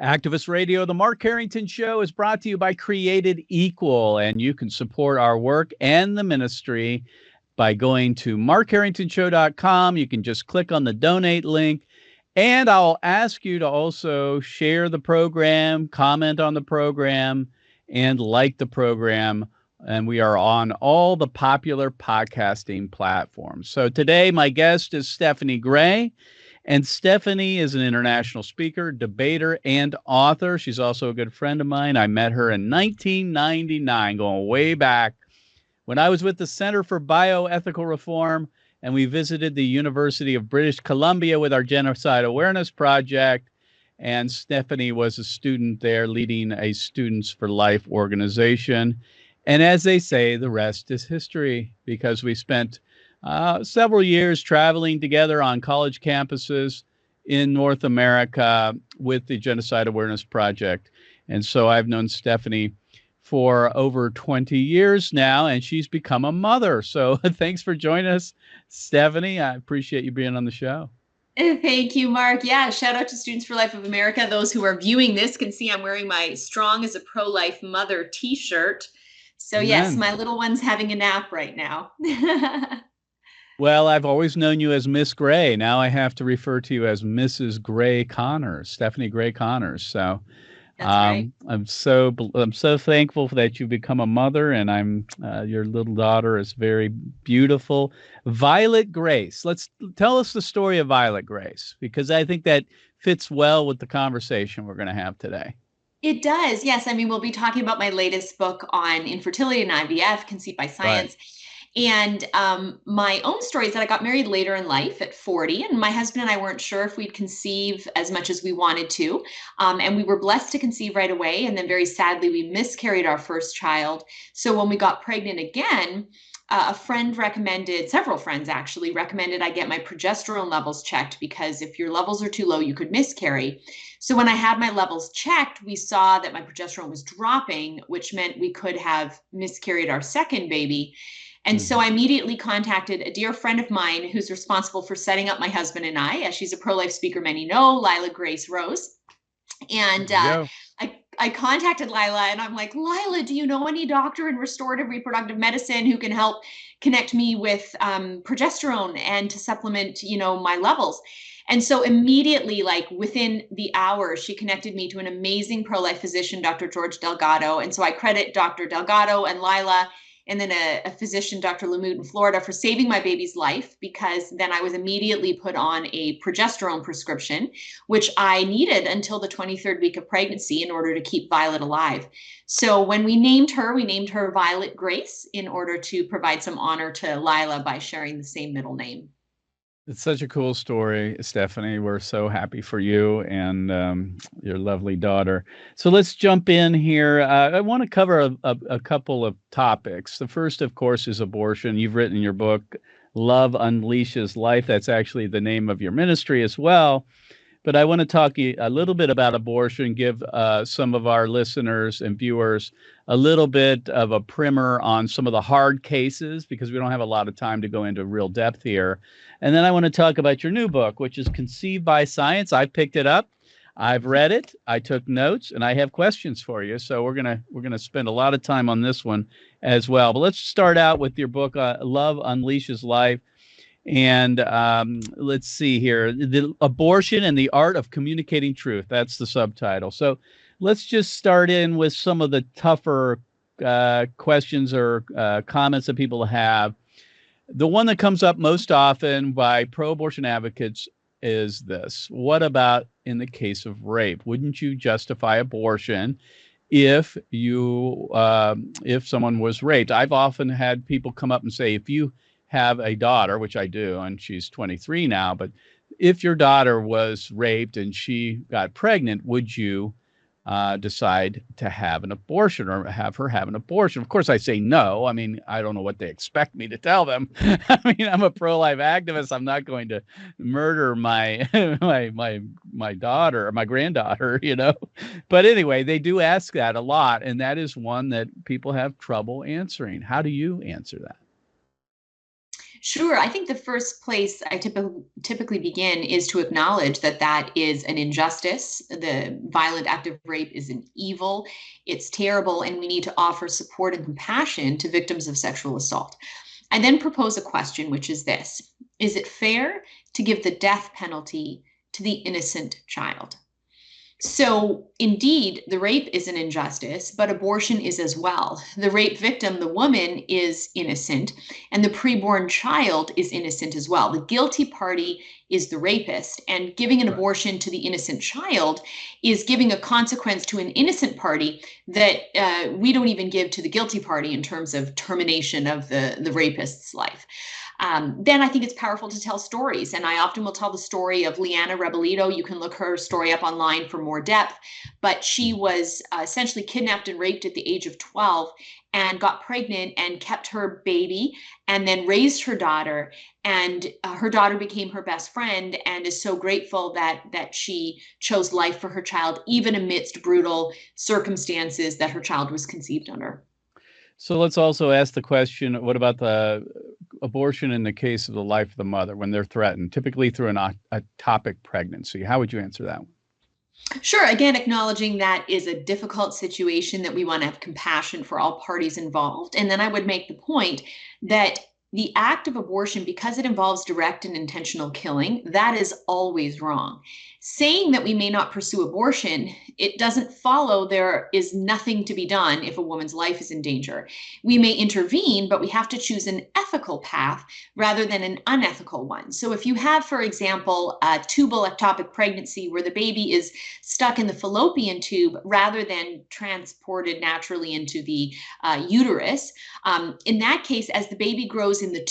Activist Radio, the Mark Harrington Show is brought to you by Created Equal, and you can support our work and the ministry by going to markharringtonshow.com. You can just click on the donate link, and I'll ask you to also share the program, comment on the program, and like the program. And we are on all the popular podcasting platforms. So today, my guest is Stephanie Gray. And Stephanie is an international speaker, debater, and author. She's also a good friend of mine. I met her in 1999, going way back, when I was with the Center for Bioethical Reform, and we visited the University of British Columbia with our Genocide Awareness Project. And Stephanie was a student there leading a Students for Life organization. And as they say, the rest is history, because we spent several years traveling together on college campuses in North America with the Genocide Awareness Project. And so I've known Stephanie for over 20 years now, and she's become a mother. So thanks for joining us, Stephanie. I appreciate you being on the show. Thank you, Mark. Yeah, shout out to Students for Life of America. Those who are viewing this can see I'm wearing my Strong as a Pro-Life Mother t-shirt. So Amen. Yes, my little one's having a nap right now. Well, I've always known you as Miss Gray. Now I have to refer to you as Mrs. Gray Connors, Stephanie Gray Connors. So That's right. I'm so thankful that you've become a mother, and your little daughter is very beautiful. Violet Grace. Let's tell us the story of Violet Grace, because I think that fits well with the conversation we're going to have today. It does. Yes. I mean, we'll be talking about my latest book on infertility and IVF, Conceived by Science. Right. And my own story is that I got married later in life at 40, and my husband and I weren't sure if we'd conceive as much as we wanted to. And we were blessed to conceive right away. And then very sadly, we miscarried our first child. So when we got pregnant again, a friend recommended, several friends actually recommended I get my progesterone levels checked, because if your levels are too low, you could miscarry. So when I had my levels checked, we saw that my progesterone was dropping, which meant we could have miscarried our second baby. And so I immediately contacted a dear friend of mine who's responsible for setting up my husband and I. She's a pro-life speaker, many know, Lila Grace Rose. And I contacted Lila, and I'm like, Lila, do you know any doctor in restorative reproductive medicine who can help connect me with progesterone and to supplement, my levels? And so immediately, like within the hour, she connected me to an amazing pro-life physician, Dr. George Delgado. And so I credit Dr. Delgado and Lila, and then a physician, Dr. Lamute in Florida, for saving my baby's life, because then I was immediately put on a progesterone prescription, which I needed until the 23rd week of pregnancy in order to keep Violet alive. So when we named her Violet Grace, in order to provide some honor to Lila by sharing the same middle name. It's such a cool story, Stephanie. We're so happy for you and your lovely daughter. So let's jump in here. I want to cover a couple of topics. The first, of course, is abortion. You've written in your book, Love Unleashes Life. That's actually the name of your ministry as well. But I want to talk a little bit about abortion, give some of our listeners and viewers a little bit of a primer on some of the hard cases, because we don't have a lot of time to go into real depth here. And then I want to talk about your new book, which is Conceived by Science. I picked it up. I've read it. I took notes, and I have questions for you. So we're gonna spend a lot of time on this one as well. But let's start out with your book, Love Unleashes Life. And let's see here, the abortion and the art of communicating truth. That's the subtitle. So let's just start in with some of the tougher questions or comments that people have. The one that comes up most often by pro-abortion advocates is this: what about in the case of rape? Wouldn't you justify abortion if someone was raped? I've often had people come up and say, if you have a daughter, which I do, and she's 23 now, but if your daughter was raped and she got pregnant, would you decide to have an abortion or have her have an abortion? Of course, I say no. I mean, I don't know what they expect me to tell them. I mean, I'm a pro-life activist. I'm not going to murder my my daughter or my granddaughter, But anyway, they do ask that a lot, and that is one that people have trouble answering. How do you answer that? Sure. I think the first place I typically begin is to acknowledge that that is an injustice. The violent act of rape is an evil. It's terrible, and we need to offer support and compassion to victims of sexual assault. I then propose a question, which is this: is it fair to give the death penalty to the innocent child? So, indeed, the rape is an injustice, but abortion is as well. The rape victim, the woman, is innocent, and the preborn child is innocent as well. The guilty party is the rapist, and giving an abortion to the innocent child is giving a consequence to an innocent party that we don't even give to the guilty party in terms of termination of the rapist's life. Then I think it's powerful to tell stories. And I often will tell the story of Leanna Rebellito. You can look her story up online for more depth. But she was essentially kidnapped and raped at the age of 12 and got pregnant and kept her baby and then raised her daughter. And her daughter became her best friend and is so grateful that she chose life for her child, even amidst brutal circumstances that her child was conceived under. So let's also ask the question, what about the abortion in the case of the life of the mother when they're threatened, typically through an ectopic pregnancy? How would you answer that one? Sure. Again, acknowledging that is a difficult situation, that we want to have compassion for all parties involved. And then I would make the point that the act of abortion, because it involves direct and intentional killing, that is always wrong. Saying that we may not pursue abortion, it doesn't follow there is nothing to be done if a woman's life is in danger. We may intervene, but we have to choose an ethical path rather than an unethical one. So if you have, for example, a tubal ectopic pregnancy where the baby is stuck in the fallopian tube rather than transported naturally into the uterus, in that case, as the baby grows in the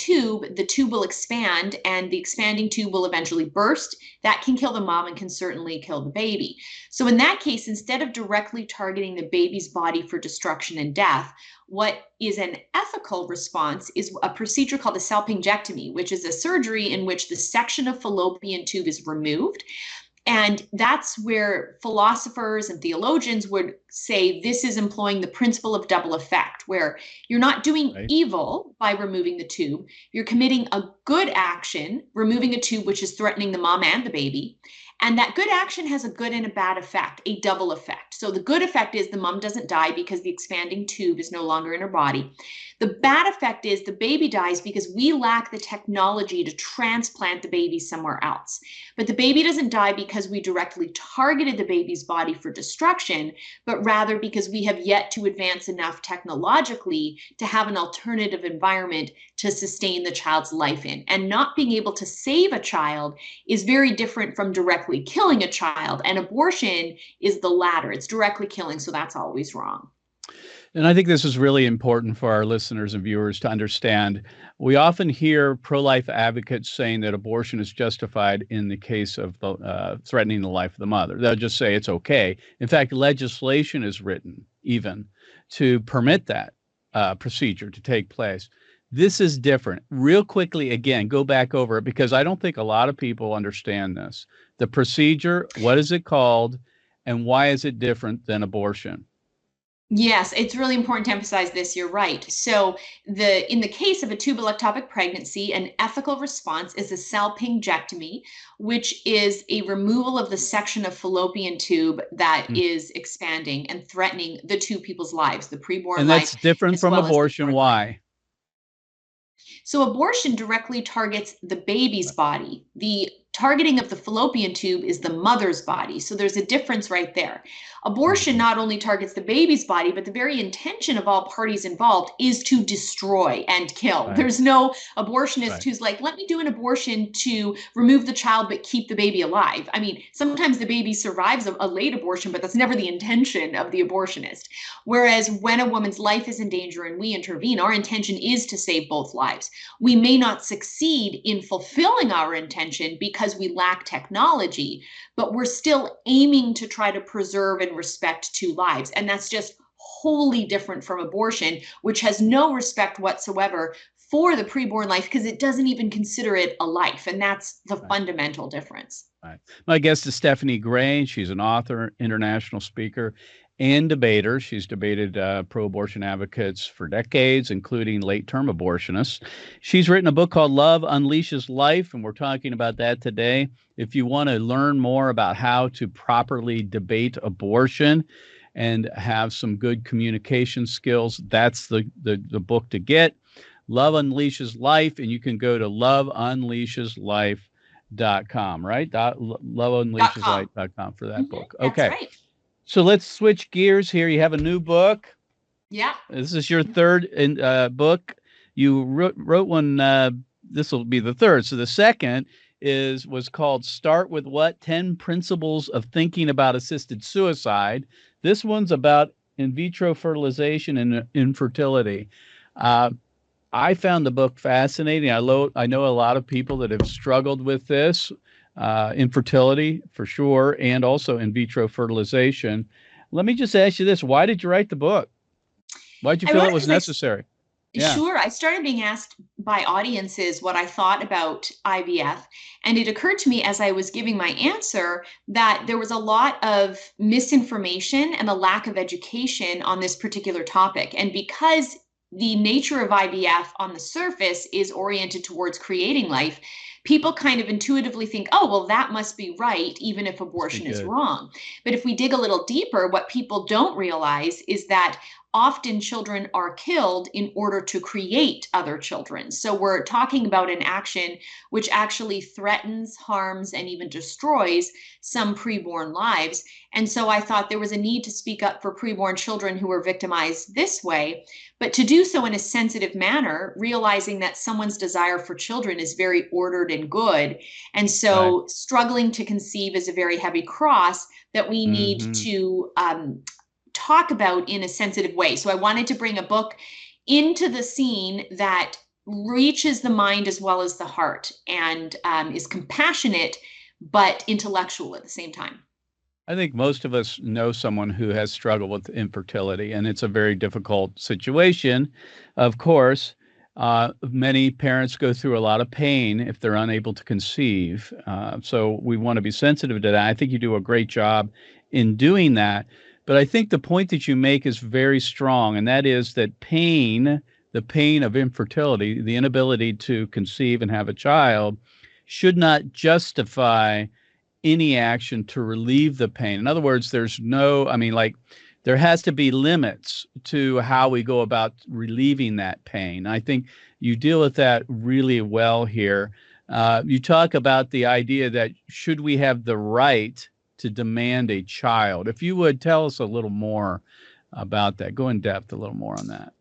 tube will expand, and the expanding tube will eventually burst. That can kill the mom and can certainly kill the baby. So in that case, instead of directly targeting the baby's body for destruction and death, what is an ethical response is a procedure called a salpingectomy, which is a surgery in which the section of fallopian tube is removed. And that's where philosophers and theologians would say this is employing the principle of double effect, where you're not doing evil by removing the tube. You're committing a good action, removing a tube which is threatening the mom and the baby. And that good action has a good and a bad effect, a double effect. So the good effect is the mom doesn't die because the expanding tube is no longer in her body. The bad effect is the baby dies because we lack the technology to transplant the baby somewhere else. But the baby doesn't die because we directly targeted the baby's body for destruction, but rather because we have yet to advance enough technologically to have an alternative environment to sustain the child's life in. And not being able to save a child is very different from directly killing a child. And abortion is the latter. It's directly killing, so that's always wrong. And I think this is really important for our listeners and viewers to understand. We often hear pro-life advocates saying that abortion is justified in the case of threatening the life of the mother. They'll just say it's okay. In fact, legislation is written even to permit that procedure to take place. This is different. Real quickly, again, go back over it because I don't think a lot of people understand this. The procedure, what is it called, and why is it different than abortion? Yes, it's really important to emphasize this. You're right. So in the case of a tubal ectopic pregnancy, an ethical response is a salpingectomy, which is a removal of the section of fallopian tube that is expanding and threatening the two people's lives, the preborn life. And that's different from abortion. Why? So abortion directly targets the baby's body. The targeting of the fallopian tube is the mother's body. So there's a difference right there. Abortion not only targets the baby's body, but the very intention of all parties involved is to destroy and kill. Right. There's no abortionist who's like, let me do an abortion to remove the child but keep the baby alive. I mean, sometimes the baby survives a late abortion, but that's never the intention of the abortionist. Whereas when a woman's life is in danger and we intervene, our intention is to save both lives. We may not succeed in fulfilling our intention because we lack technology, but we're still aiming to try to preserve and respect two lives. And that's just wholly different from abortion, which has no respect whatsoever for the preborn life because it doesn't even consider it a life. And that's the fundamental difference. Right. My guest is Stephanie Gray. She's an author, international speaker, and debater. She's debated pro-abortion advocates for decades, including late-term abortionists. She's written a book called Love Unleashes Life, and we're talking about that today. If you want to learn more about how to properly debate abortion and have some good communication skills, that's the book to get. Love Unleashes Life, and you can go to loveunleasheslife.com, right? Loveunleasheslife.com for that book. Okay. That's right. So let's switch gears here. You have a new book. Yeah. This is your third book. You wrote one. This will be the third. So the second was called Start With What? 10 Principles of Thinking About Assisted Suicide. This one's about in vitro fertilization and infertility. I found the book fascinating. I know a lot of people that have struggled with this. Infertility for sure, and also in vitro fertilization. Let me just ask you this. Why did you write the book? Why did you feel it was necessary? Sure. I started being asked by audiences what I thought about IVF. And it occurred to me as I was giving my answer that there was a lot of misinformation and a lack of education on this particular topic. And because the nature of IVF on the surface is oriented towards creating life, people kind of intuitively think, oh, well, that must be right, even if abortion is wrong. But if we dig a little deeper, what people don't realize is that often children are killed in order to create other children. So we're talking about an action which actually threatens, harms, and even destroys some preborn lives. And so I thought there was a need to speak up for preborn children who were victimized this way, but to do so in a sensitive manner, realizing that someone's desire for children is very ordered and good. And so struggling to conceive is a very heavy cross that we need to talk about in a sensitive way. So I wanted to bring a book into the scene that reaches the mind as well as the heart and is compassionate, but intellectual at the same time. I think most of us know someone who has struggled with infertility, and it's a very difficult situation. Of course, many parents go through a lot of pain if they're unable to conceive. So we want to be sensitive to that. I think you do a great job in doing that. But I think the point that you make is very strong, and that is that pain, the pain of infertility, the inability to conceive and have a child, should not justify any action to relieve the pain. In other words, there has to be limits to how we go about relieving that pain. I think you deal with that really well here. You talk about the idea that should we have the right to demand a child? If you would tell us a little more about that, go in depth a little more on that.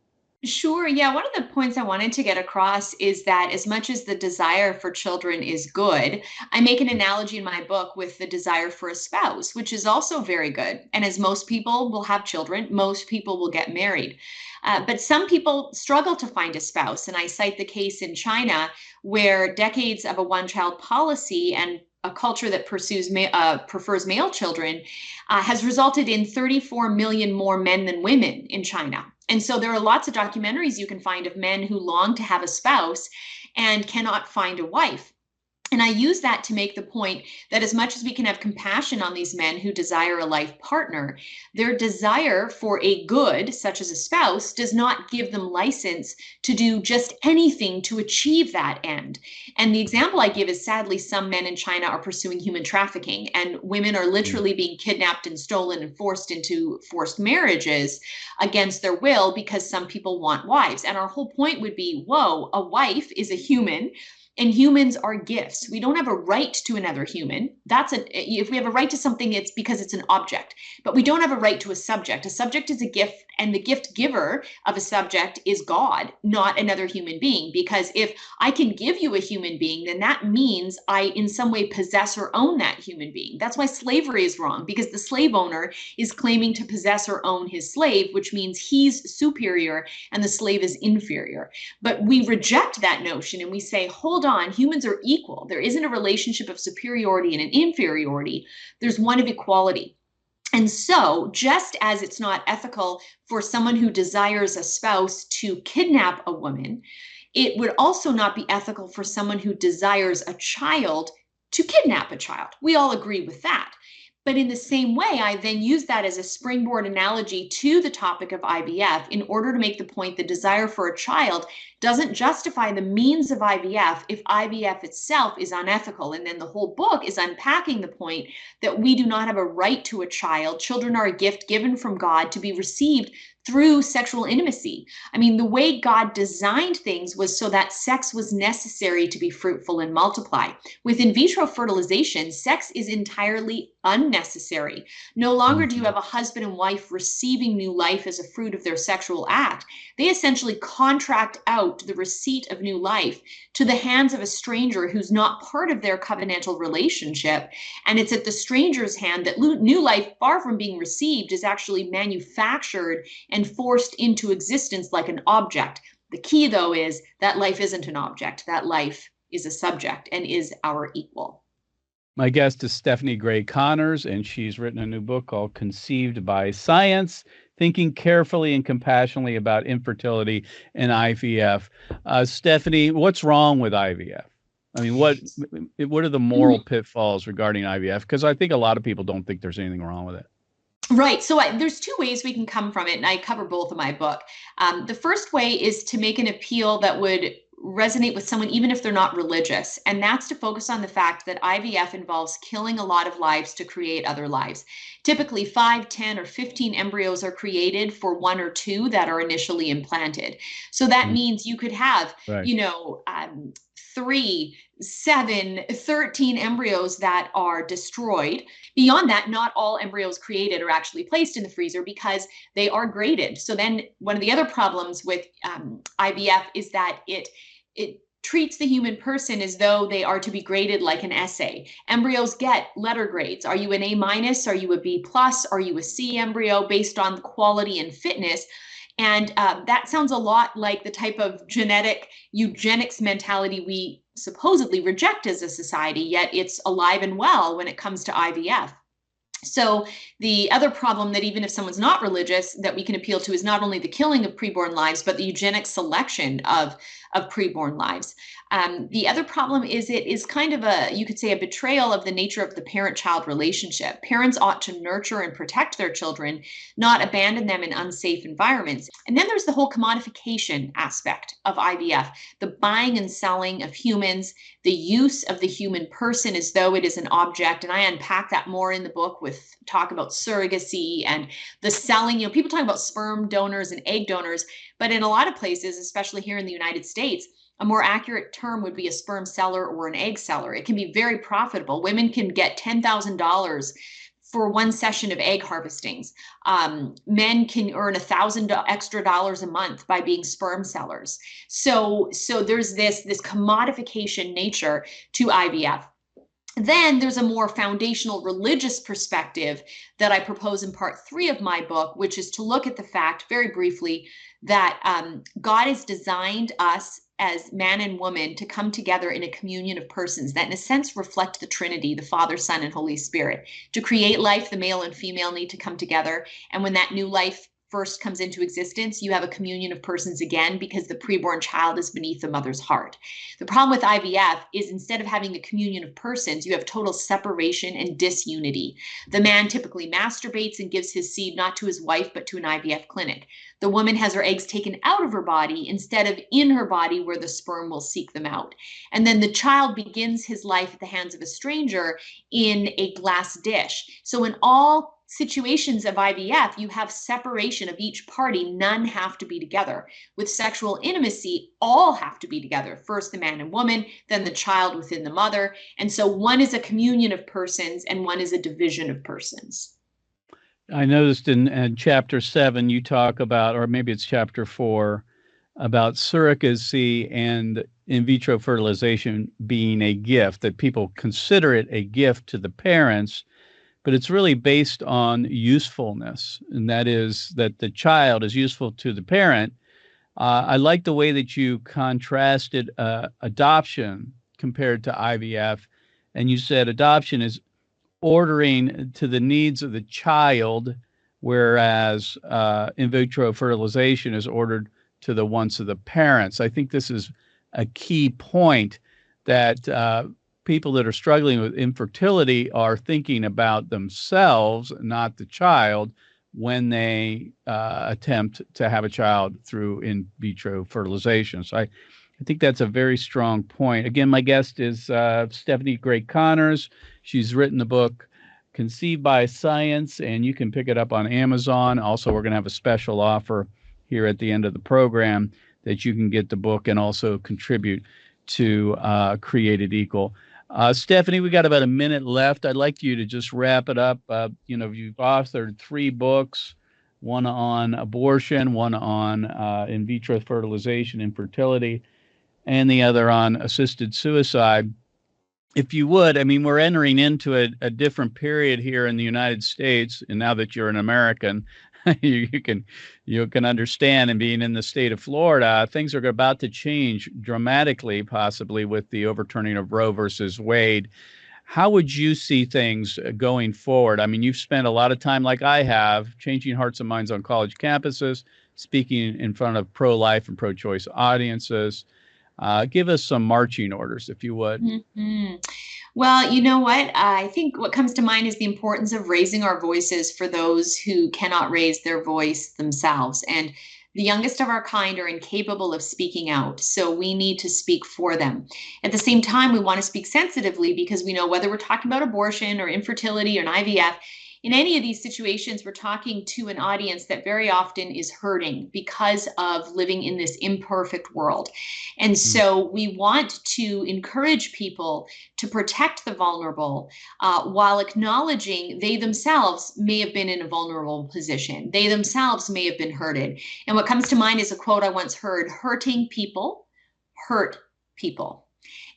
Sure. Yeah. One of the points I wanted to get across is that as much as the desire for children is good, I make an analogy in my book with the desire for a spouse, which is also very good. And as most people will have children, most people will get married. But some people struggle to find a spouse. And I cite the case in China where decades of a one-child policy and a culture that prefers male children has resulted in 34 million more men than women in China. And so there are lots of documentaries you can find of men who long to have a spouse and cannot find a wife. And I use that to make the point that as much as we can have compassion on these men who desire a life partner, their desire for a good, such as a spouse, does not give them license to do just anything to achieve that end. And the example I give is sadly some men in China are pursuing human trafficking, and women are literally being kidnapped and stolen and forced into forced marriages against their will because some people want wives. And our whole point would be, whoa, a wife is a human. And humans are gifts. We don't have a right to another human. If we have a right to something, it's because it's an object. But we don't have a right to a subject. A subject is a gift, and the gift giver of a subject is God, not another human being. Because if I can give you a human being, then that means I in some way possess or own that human being. That's why slavery is wrong, because the slave owner is claiming to possess or own his slave, which means he's superior and the slave is inferior. But we reject that notion and we say, hold on, humans are equal. There isn't a relationship of superiority and an inferiority. There's one of equality. And so just as it's not ethical for someone who desires a spouse to kidnap a woman, it would also not be ethical for someone who desires a child to kidnap a child. We all agree with that. But in the same way, I then use that as a springboard analogy to the topic of IVF in order to make the point the desire for a child doesn't justify the means of IVF if IVF itself is unethical. And then the whole book is unpacking the point that we do not have a right to a child. Children are a gift given from God to be received through sexual intimacy. I mean, the way God designed things was so that sex was necessary to be fruitful and multiply. With in vitro fertilization, sex is entirely unnecessary. No longer do you have a husband and wife receiving new life as a fruit of their sexual act. They essentially contract out the receipt of new life to the hands of a stranger who's not part of their covenantal relationship. And it's at the stranger's hand that new life, far from being received, is actually manufactured and forced into existence like an object. The key, though, is that life isn't an object. That life is a subject and is our equal. My guest is Stephanie Gray Connors, and she's written a new book called Conceived by Science, Thinking Carefully and Compassionately About Infertility and IVF. Stephanie, what's wrong with IVF? I mean, what are the moral pitfalls regarding IVF? Because I think a lot of people don't think there's anything wrong with it. Right. So there's two ways we can come from it, and I cover both in my book. The first way is to make an appeal that would resonate with someone even if they're not religious, and that's to focus on the fact that IVF involves killing a lot of lives to create other lives. Typically 5, 10, or 15 embryos are created for 1 or 2 that are initially implanted. So that means you could have, Right. 3, 7, 13 embryos that are destroyed. Beyond that, not all embryos created are actually placed in the freezer because they are graded. So then one of the other problems with IVF is that it treats the human person as though they are to be graded like an essay. Embryos get letter grades. Are you an A-? Are you a B+? Are you a C embryo based on quality and fitness? And that sounds a lot like the type of genetic eugenics mentality we supposedly reject as a society, yet it's alive and well when it comes to IVF. So the other problem that even if someone's not religious that we can appeal to is not only the killing of preborn lives, but the eugenic selection of preborn lives. The other problem is it is kind of you could say a betrayal of the nature of the parent-child relationship. Parents ought to nurture and protect their children, not abandon them in unsafe environments. And then there's the whole commodification aspect of IVF, the buying and selling of humans, the use of the human person as though it is an object. And I unpack that more in the book with talk about surrogacy and the selling. People talk about sperm donors and egg donors, but in a lot of places, especially here in the United States, a more accurate term would be a sperm seller or an egg seller. It can be very profitable. Women can get $10,000 for one session of egg harvestings. Men can earn $1,000 extra a month by being sperm sellers. So there's this commodification nature to IVF. Then there's a more foundational religious perspective that I propose in part 3 of my book, which is to look at the fact, very briefly, that God has designed us as man and woman to come together in a communion of persons that in a sense reflect the Trinity, the Father, Son, and Holy Spirit. To create life, the male and female need to come together. And when that new life first comes into existence, you have a communion of persons again because the preborn child is beneath the mother's heart. The problem with IVF is instead of having a communion of persons, you have total separation and disunity. The man typically masturbates and gives his seed not to his wife, but to an IVF clinic. The woman has her eggs taken out of her body instead of in her body where the sperm will seek them out. And then the child begins his life at the hands of a stranger in a glass dish. So in all situations of IVF, you have separation of each party. None have to be together. With sexual intimacy, all have to be together. First the man and woman, then the child within the mother. And so one is a communion of persons and one is a division of persons. I noticed in chapter 7, you talk about, or maybe it's chapter 4, about surrogacy and in vitro fertilization being a gift, that people consider it a gift to the parents, but it's really based on usefulness. And that is that the child is useful to the parent. I like the way that you contrasted adoption compared to IVF. And you said adoption is ordering to the needs of the child, whereas in vitro fertilization is ordered to the wants of the parents. I think this is a key point that people that are struggling with infertility are thinking about themselves, not the child, when they attempt to have a child through in vitro fertilization. So I think that's a very strong point. Again, my guest is Stephanie Gray Connors. She's written the book Conceived by Science, and you can pick it up on Amazon. Also, we're going to have a special offer here at the end of the program that you can get the book and also contribute to Created Equal. Stephanie, we got about a minute left. I'd like you to just wrap it up. You've authored 3 books, one on abortion, one on in vitro fertilization, infertility, and the other on assisted suicide. If you would, I mean, we're entering into a different period here in the United States, and now that you're an American, you can understand. And being in the state of Florida, things are about to change dramatically, possibly with the overturning of Roe versus Wade. How would you see things going forward? I mean, you've spent a lot of time, like I have, changing hearts and minds on college campuses, speaking in front of pro-life and pro-choice audiences. Give us some marching orders, if you would. Mm-hmm. Well, you know what? I think what comes to mind is the importance of raising our voices for those who cannot raise their voice themselves. And the youngest of our kind are incapable of speaking out, so we need to speak for them. At the same time, we want to speak sensitively because we know whether we're talking about abortion or infertility or an IVF, in any of these situations, we're talking to an audience that very often is hurting because of living in this imperfect world. And so we want to encourage people to protect the vulnerable while acknowledging they themselves may have been in a vulnerable position. They themselves may have been hurted. And what comes to mind is a quote I once heard: hurting people hurt people.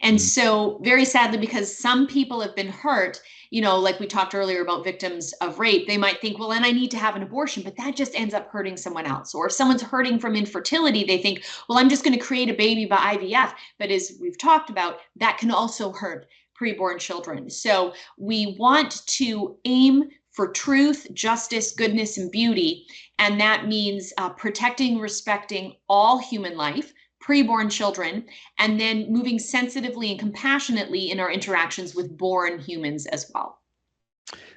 And so very sadly, because some people have been hurt, like we talked earlier about victims of rape, they might think, well, then I need to have an abortion, but that just ends up hurting someone else. Or if someone's hurting from infertility, they think, well, I'm just going to create a baby by IVF. But as we've talked about, that can also hurt preborn children. So we want to aim for truth, justice, goodness, and beauty. And that means protecting, respecting all human life, preborn children, and then moving sensitively and compassionately in our interactions with born humans as well.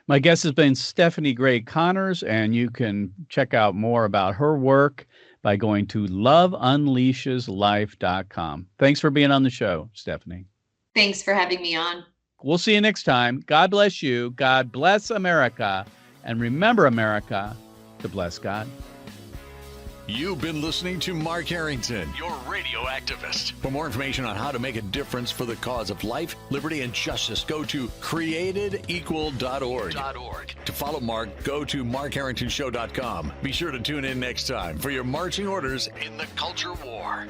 My guest has been Stephanie Gray Connors, and you can check out more about her work by going to loveunleasheslife.com. Thanks for being on the show, Stephanie. Thanks for having me on. We'll see you next time. God bless you. God bless America. And remember, America, to bless God. You've been listening to Mark Harrington, your radio activist. For more information on how to make a difference for the cause of life, liberty, and justice, go to createdequal.org. To follow Mark, go to markharringtonshow.com. Be sure to tune in next time for your marching orders in the culture war.